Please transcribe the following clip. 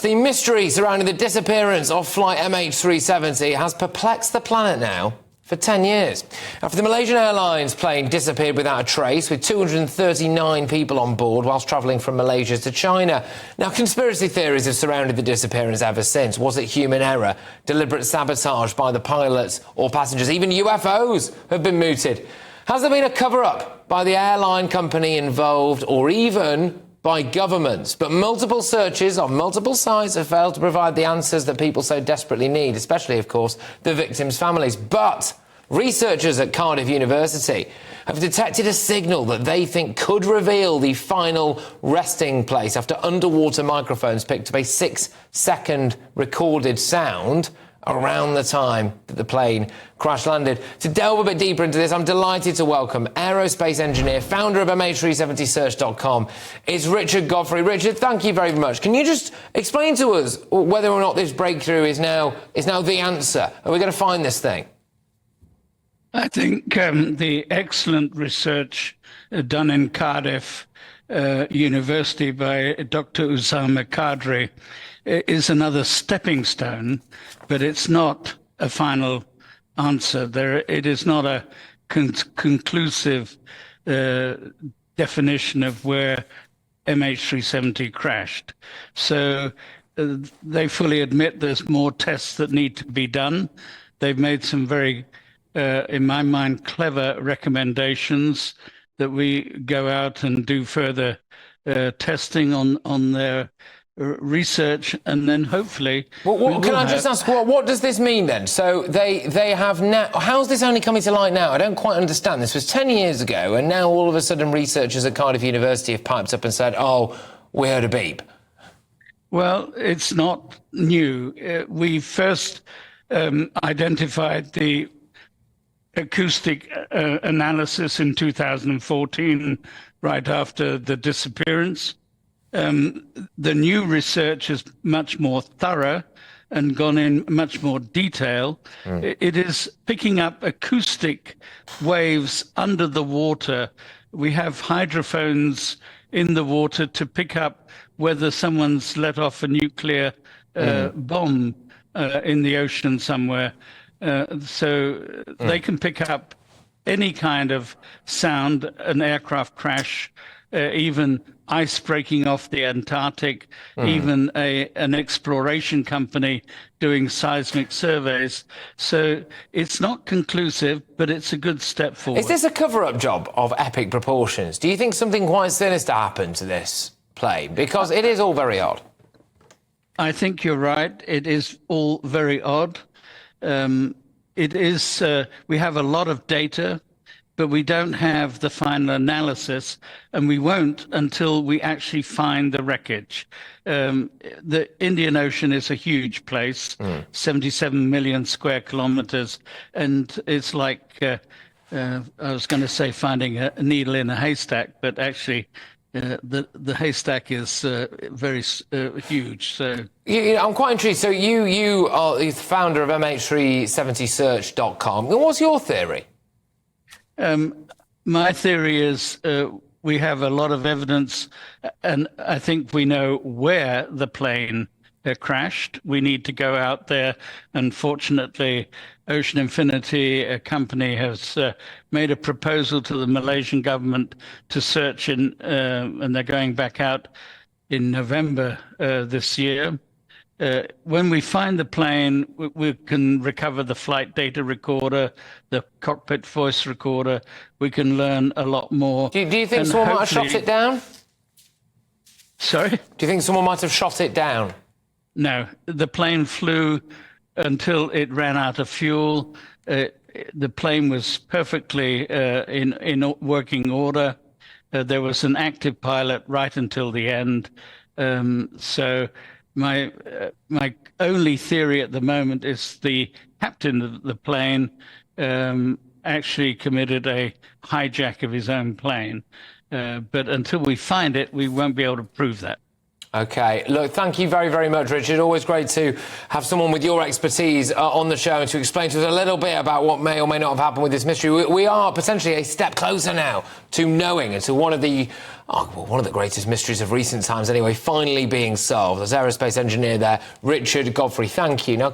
The mystery surrounding the disappearance of flight MH370 has perplexed the planet now for 10 years. After the Malaysian Airlines plane disappeared without a trace, with 239 people on board whilst travelling from Malaysia to China. Now, conspiracy theories have surrounded the disappearance ever since. Was it human error, deliberate sabotage by the pilots or passengers? Even UFOs have been mooted. Has there been a cover-up by the airline company involved, or even by governments? But multiple searches on multiple sites have failed to provide the answers that people so desperately need, especially, of course, the victims' families. But researchers at Cardiff University have detected a signal that they think could reveal the final resting place after underwater microphones picked up a 6-second recorded sound around the time that the plane crash-landed. To delve a bit deeper into this, I'm delighted to welcome aerospace engineer, founder of MH370search.com. It's Richard Godfrey. Richard, thank you very much. Can you just explain to us whether or not this breakthrough is now the answer? Are we going to find this thing? I think the excellent research done in Cardiff University by Dr. Usama Qadri is another stepping stone, but it's not a final answer. It is not a conclusive definition of where MH370 crashed. So they fully admit there's more tests that need to be done. They've made some very, in my mind, clever recommendations that we go out and do further testing on their research, and then hopefully... Well, can I just ask, what does this mean then? So they have now... How's this only coming to light now? I don't quite understand. This was 10 years ago, and now all of a sudden researchers at Cardiff University have piped up and said, oh, we heard a beep. Well, it's not new. We first identified the acoustic analysis in 2014, right after the disappearance. The new research is much more thorough and gone in much more detail. It is picking up acoustic waves under the water. We have hydrophones in the water to pick up whether someone's let off a nuclear bomb in the ocean somewhere. So they can pick up any kind of sound, an aircraft crash, even ice breaking off the Antarctic, even an exploration company doing seismic surveys. So it's not conclusive, but it's a good step forward. Is this a cover-up job of epic proportions? Do you think something quite sinister happened to this plane? Because it is all very odd. I think you're right. It is all very odd. It is, we have a lot of data, but we don't have the final analysis, and we won't until we actually find the wreckage. The Indian Ocean is a huge place, 77 million square kilometers, and it's like, I was going to say finding a needle in a haystack, but actually the haystack is very huge. So I'm quite intrigued. So you are the founder of MH370search.com. What's your theory? My theory is we have a lot of evidence, and I think we know where the plane crashed. We need to go out there, and fortunately, Ocean Infinity, a company, has made a proposal to the Malaysian government to search in, and they're going back out in November this year. When we find the plane, we can recover the flight data recorder, the cockpit voice recorder. We can learn a lot more. Do you think someone might have shot it down? Sorry? Do you think someone might have shot it down? No, the plane flew until it ran out of fuel. The plane was perfectly in working order. There was an active pilot right until the end. So my only theory at the moment is the captain of the plane actually committed a hijack of his own plane. But until we find it, we won't be able to prove that. OK. Look, thank you very, very much, Richard. Always great to have someone with your expertise on the show and to explain to us a little bit about what may or may not have happened with this mystery. We are potentially a step closer now to knowing and to one of the greatest mysteries of recent times anyway, finally being solved. There's aerospace engineer there, Richard Godfrey. Thank you. Now,